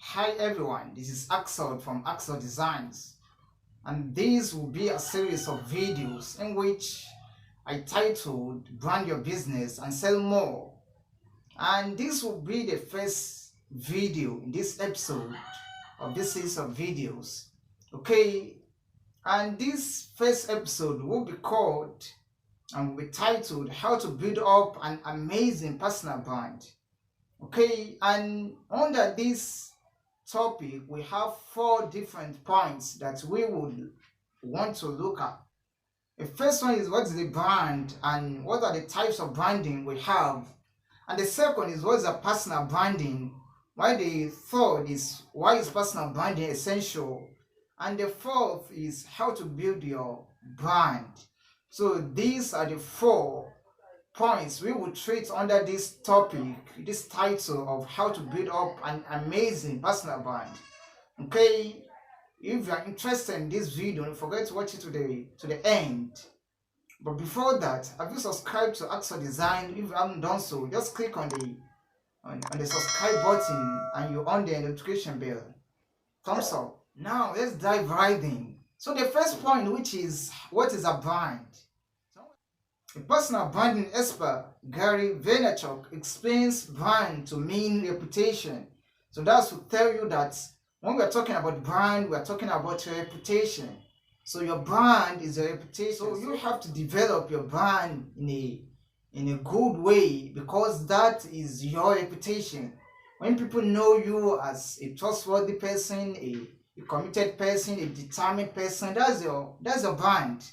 Hi everyone, this is Axel from Axel Designs, and this will be a series of videos in which I titled Brand Your Business and Sell More. And this will be the first video in this episode of this series of videos. Okay, and this first episode will be called and will be titled How to Build Up an Amazing Personal Brand. Okay, and under this topic we have 4 different points that we would want to look at. The first one is, what is the brand and what are the types of branding we have, and the second is, what is a personal branding, while the third is, why is personal branding essential, and the fourth is how to build your brand. So these are the 4 points we will treat under this topic, this title of how to build up an amazing personal brand. Okay, if you are interested in this video, don't forget to watch it to the end. But before that, have you subscribed to Axel Design? If you haven't done so, just click on the subscribe button and you on the notification bell. Thumbs up. Now let's dive right in. So the first point, which is, what is a brand? A personal branding expert, Gary Vaynerchuk, explains brand to mean reputation. So that's to tell you that when we're talking about brand, we're talking about your reputation. So your brand is your reputation. So you have to develop your brand in a good way, because that is your reputation. When people know you as a trustworthy person, a committed person, a determined person, that's your brand.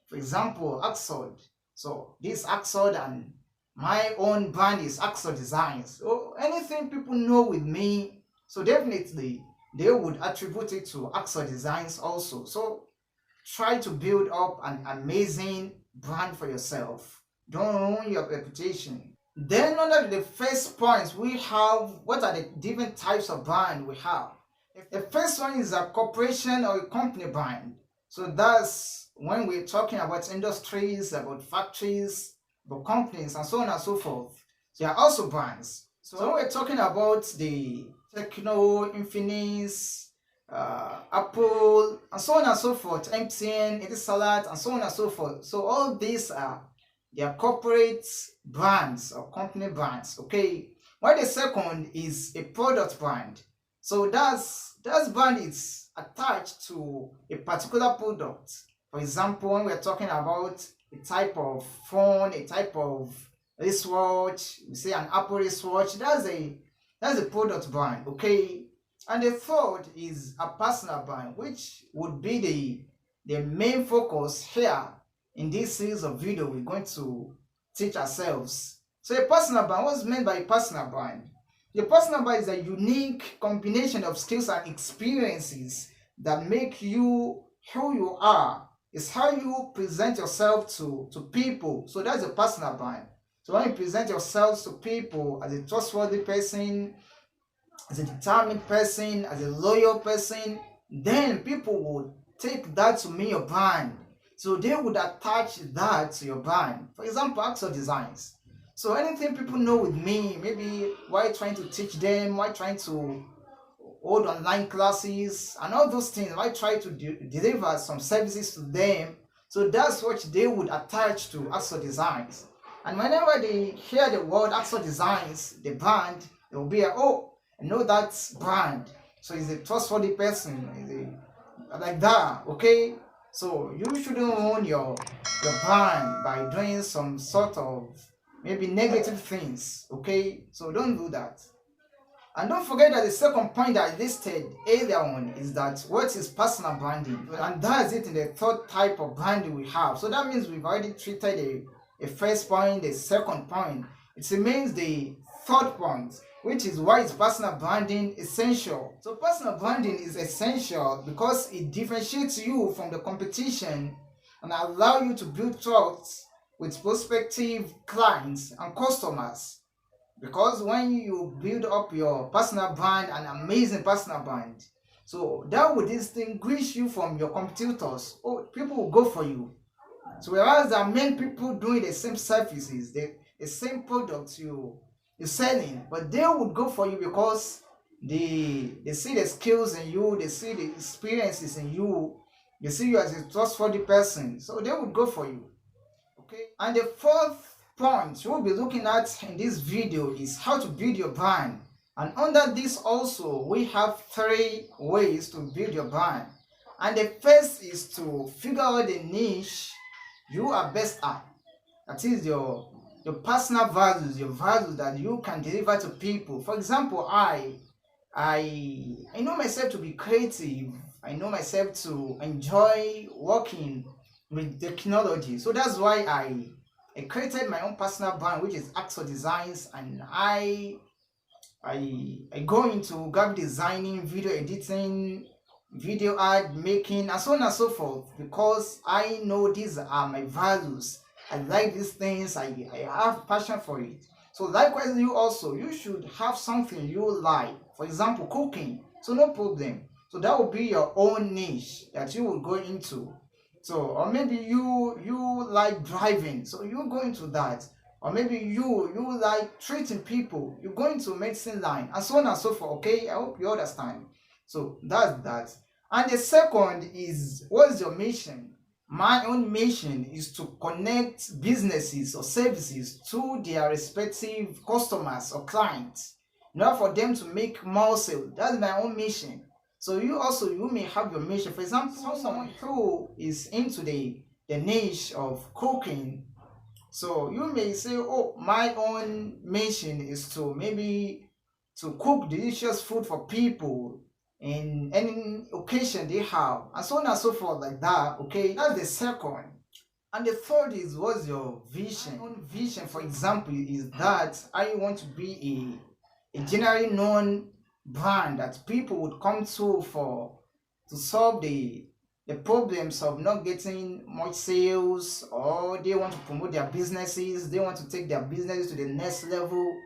For example, Axel. So this Axel, and my own brand is Axel Designs. So anything people know with me, so definitely they would attribute it to Axel Designs also. So try to build up an amazing brand for yourself. Don't ruin your reputation. Then under the first point, we have, what are the different types of brand we have. The first one is a corporation or a company brand. So that's when we're talking about industries, about factories, about companies, and so on and so forth. There are also brands. So when we're talking about the Tecno, Infinix, Apple, and so on and so forth, MTN, Etisalat, and so on and so forth. So all these are their corporate brands or company brands. Okay. While the second is a product brand. So that brand is attached to a particular product. For example, when we're talking about a type of phone, a type of wristwatch, we say an Apple wristwatch, that's a product brand. Okay. And the third is a personal brand, which would be the main focus here in this series of video we're going to teach ourselves. So a personal brand, what's meant by a personal brand? The personal brand is a unique combination of skills and experiences that make you who you are. It's how you present yourself to people. So that's a personal brand. So when you present yourselves to people as a trustworthy person, as a determined person, as a loyal person, then people would take that to mean your brand. So they would attach that to your brand. For example, Axel Designs. So anything people know with me, maybe while trying to teach them, while trying to hold online classes and all those things, I try to deliver some services to them. So that's what they would attach to Axel Designs. And whenever they hear the word Axel Designs, the brand, they will be like, oh, I know that brand. So he's a trustworthy person, like that. Okay. So you shouldn't own your brand by doing some sort of maybe negative things. Okay. So don't do that. And don't forget that the second point that I listed earlier on is that what is personal branding, and that's it in the third type of branding we have. So that means we've already treated a first point, the second point. It remains the third point, which is, why is personal branding essential? So personal branding is essential because it differentiates you from the competition and allow you to build trust with prospective clients and customers. Because when you build up your personal brand, an amazing personal brand, so that will distinguish you from your competitors. Oh, people will go for you. So whereas there are many people doing the same services, the same products you're selling, but they would go for you because they see the skills in you, they see the experiences in you, they see you as a trustworthy person, so they would go for you. Okay, and the fourth point we'll be looking at in this video is how to build your brand. And under this also we have 3 ways to build your brand. And the first is to figure out the niche you are best at. That is your personal values, your values that you can deliver to people. For example, I know myself to be creative. I know myself to enjoy working with technology. So that's why I created my own personal brand, which is Axel Designs, and I go into graphic designing, video editing, video ad making, and so on and so forth, because I know these are my values. I like these things, I have passion for it. So likewise, you should have something you like. For example, cooking. So no problem. So that will be your own niche that you will go into. So, or maybe you like driving, so you go into that. Or maybe you like treating people, you go into medicine line, and so on and so forth. Okay, I hope you understand. So that's that. And the second is, what is your mission? My own mission is to connect businesses or services to their respective customers or clients, in order for them to make more sales. That's my own mission. So you may have your mission. For example, someone who is into the niche of cooking, so you may say, oh, my own mission is to maybe to cook delicious food for people in any occasion they have, and so on and so forth, like that. Okay, that's the second. And the third is, what's your vision? My own vision, for example, is that I want to be a generally known brand that people would come to solve the problems of not getting much sales, or they want to promote their businesses, they want to take their businesses to the next level,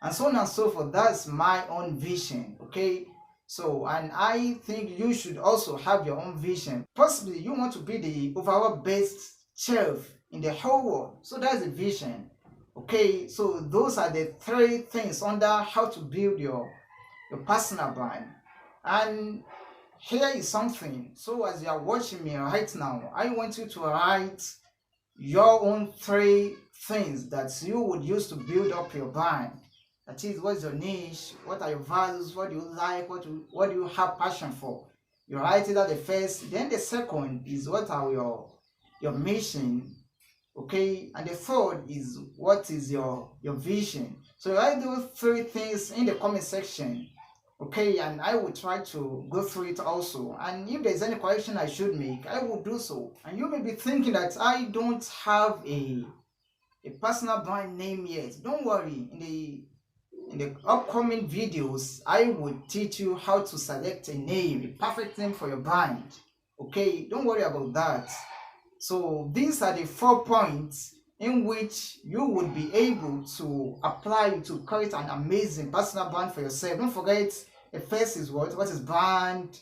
and so on and so forth. That's my own vision. Okay, so, and I think you should also have your own vision. Possibly you want to be the overall best chef in the whole world, so that's the vision. Okay, so those are the 3 things under how to build your personal brand. And here is something. So as you are watching me right now, I want you to write your own 3 things that you would use to build up your brand. That is, what's your niche, what are your values, what do you like, what do you have passion for. You write it at the first. Then the second is, what are your mission. Okay, and the third is, what is your vision. So write those 3 things in the comment section. Okay, and I will try to go through it also. And if there's any correction I should make, I will do so. And you may be thinking that I don't have a personal brand name yet. Don't worry. In the upcoming videos, I will teach you how to select a name, a perfect name for your brand. Okay, don't worry about that. So these are the 4 points in which you would be able to apply to create an amazing personal brand for yourself. Don't forget, the first is what is brand,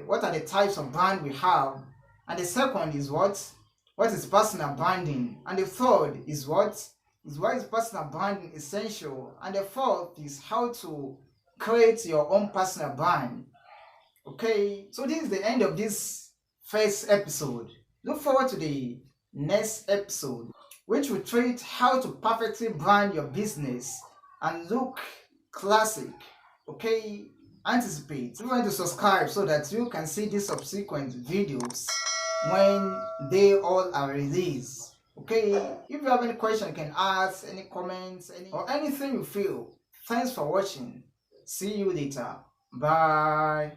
what are the types of brand we have, and the second is what is personal branding, and the third is why is personal branding essential, and the fourth is how to create your own personal brand. Okay, so this is the end of this first episode. Look forward to the next episode, which will treat how to perfectly brand your business and look classic. Okay, anticipate. You want to subscribe so that you can see these subsequent videos when they all are released. Okay, if you have any question, you can ask, any comments, or anything you feel. Thanks for watching. See you later. Bye.